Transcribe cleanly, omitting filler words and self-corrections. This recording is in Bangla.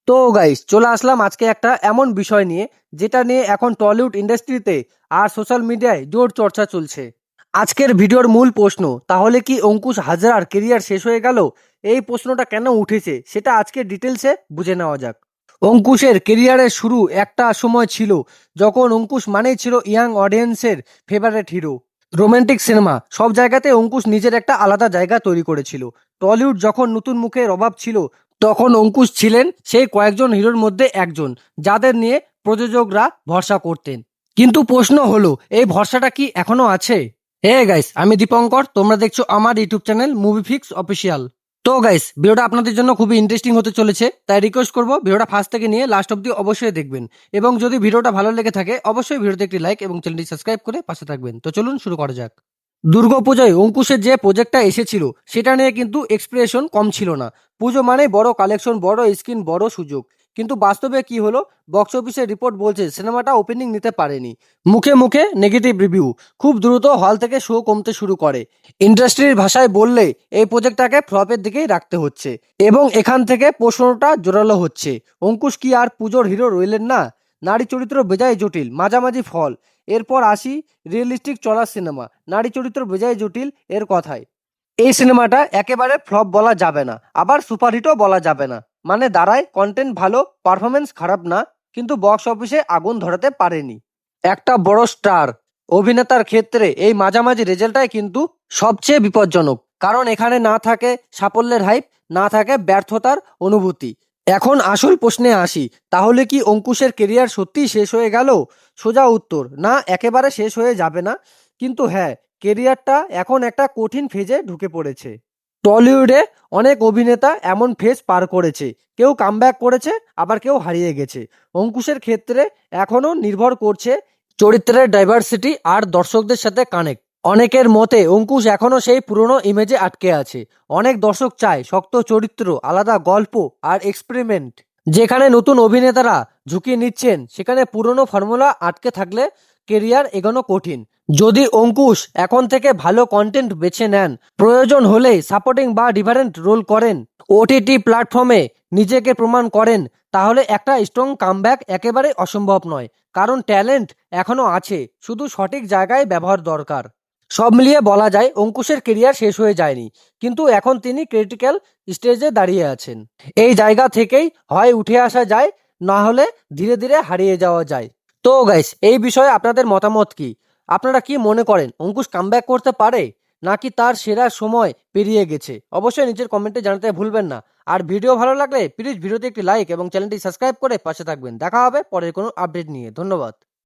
তো গাইস চলে আসলাম আজকে একটা এমন বিষয় নিয়ে যেটা নিয়ে এখন টলিউড ইন্ডাস্ট্রিতে আর সোশ্যাল মিডিয়ায় জোর চর্চা চলছে। আজকের ভিডিওর মূল প্রশ্ন, তাহলে কি অঙ্কুশ হাজরার কেরিয়ার শেষ হয়ে গেল? এই প্রশ্নটা কেন উঠেছে সেটা আজকে ডিটেলসে বুঝে নেওয়া যাক। অঙ্কুশের কেরিয়ারের শুরু একটা সময় ছিল যখন অঙ্কুশ মানেই ছিল ইয়াং অডিয়েন্সের ফেভারিট হিরো। রোমান্টিক সিনেমা সব জায়গাতে অঙ্কুশ নিজের একটা আলাদা জায়গা তৈরি করেছিল। টলিউড যখন নতুন মুখের অভাব ছিল তখন অঙ্কুশ ছিলেন সেই কয়েকজন হিরোর মধ্যে একজন যাদের নিয়ে প্রযোজকরা ভরসা করতেন। কিন্তু প্রশ্ন হলো, এই ভরসাটা কি এখনো আছে? হে গাইস, আমি দীপঙ্কর, তোমরা দেখছো আমার YouTube channel movie fix official. তো গাইস, ভিডিওটা আপনাদের জন্য খুবই ইন্টারেস্টিং হতে চলেছে, তাই রিকোয়েস্ট করবো ভিডিওটা ফার্স্ট থেকে নিয়ে লাস্ট অব্দি অবশ্যই দেখবেন। এবং যদি ভিডিওটা ভালো লেগে থাকে অবশ্যই ভিডিওতে একটি লাইক এবং চ্যানেলটি সাবস্ক্রাইব করে পাশে থাকবেন। তো চলুন শুরু করা যাক। দুর্গাপূজায় অঙ্কুশের যে প্রজেক্টটা এসেছিল সেটা নিয়ে কিন্তু এক্সপ্রেশন কম ছিল না। পুজো মানে বড় কালেকশন, বড় স্ক্রিন, বড় সুযোগ। কিন্তু বাস্তবে কি হলো? বক্স অফিসের রিপোর্ট বলছে সিনেমাটা ওপেনিং নিতে পারেনি। মুখে মুখে নেগেটিভ রিভিউ, খুব দ্রুত হল থেকে শো কমতে শুরু করে। ইন্ডাস্ট্রির ভাষায় বললে এই প্রজেক্টটাকে ফ্লপের দিকেই রাখতে হচ্ছে। এবং এখান থেকে প্রশ্নটা জোরালো হচ্ছে, অঙ্কুশ কি আর পুজোর হিরো রইলেন না? নারী চরিত্র বেজায় জটিল, মাঝামাঝি ফল। এরপর আসি রিয়েলিস্টিক চলার সিনেমা, নারী চরিত্র বেজায় জটিল এর কথায়। এই সিনেমাটা একেবারে ফ্লপ বলা যাবে না, আবার সুপারহিটও বলা যাবে না। মানে দাঁড়ায় কন্টেন্ট ভালো, পারফরমেন্স খারাপ না, কিন্তু বক্স অফিসে আগুন ধরাতে পারেনি। একটা বড় স্টার অভিনেতার ক্ষেত্রে এই মাঝামাঝি রেজাল্টটাই কিন্তু সবচেয়ে বিপজ্জনক, কারণ এখানে না থাকে সাফল্যের হাইপ, না থাকে ব্যর্থতার অনুভূতি। এখন আসল প্রশ্নে আসি, তাহলে কি অঙ্কুশের কেরিয়ার সত্যিই শেষ হয়ে গেল? সোজা উত্তর, না, একেবারে শেষ হয়ে যাবে না। কিন্তু হ্যাঁ, কেরিয়ারটা এখন একটা কঠিন ফেজে ঢুকে পড়েছে। টলিউডে অনেক অভিনেতা এমন ফেজ পার করেছে, কেউ কামব্যাক করেছে, আবার কেউ হারিয়ে গেছে। অঙ্কুশের ক্ষেত্রে এখনো নির্ভর করছে চরিত্রের ডাইভার্সিটি আর দর্শকদের সাথে কানেক্ট। অনেকের মতে অঙ্কুশ এখনো সেই পুরনো ইমেজে আটকে আছে। অনেক দর্শক চায় শক্ত চরিত্র, আলাদা গল্প আর এক্সপেরিমেন্ট। যেখানে নতুন অভিনেতারা ঝুঁকি নিচ্ছেন সেখানে পুরনো ফর্মুলা আটকে থাকলে কেরিয়ার এগোনো কঠিন। যদি অঙ্কুশ এখন থেকে ভালো কন্টেন্ট বেছে নেন, প্রয়োজন হলে সাপোর্টিং বা ডিফারেন্ট রোল করেন, ওটিটি প্ল্যাটফর্মে নিজেকে প্রমাণ করেন, তাহলে একটা স্ট্রং কামব্যাক একেবারে অসম্ভব নয়। কারণ ট্যালেন্ট এখনো আছে, শুধু সঠিক জায়গায় ব্যবহার দরকার। সব মিলিয়ে বলা যায় অঙ্কুশের কেরিয়ার শেষ হয়ে যায়নি, কিন্তু এখন তিনি ক্রিটিক্যাল স্টেজে দাঁড়িয়ে আছেন। এই জায়গা থেকেই হয় উঠে আসা যায়, না হলে ধীরে ধীরে হারিয়ে যাওয়া যায়। তো গাইস, এই বিষয়ে আপনাদের মতামত কি? আপনারা কি মনে করেন অঙ্কুশ কামব্যাক করতে পারে, নাকি তার সেরা সময় পেরিয়ে গেছে? অবশ্যই নিচের কমেন্টে জানাতে ভুলবেন না। আর ভিডিও ভালো লাগলে প্লিজ ভিডিওতে একটি লাইক এবং চ্যানেলটি সাবস্ক্রাইব করে পাশে থাকবেন। দেখা হবে পরের কোনো আপডেট নিয়ে। ধন্যবাদ।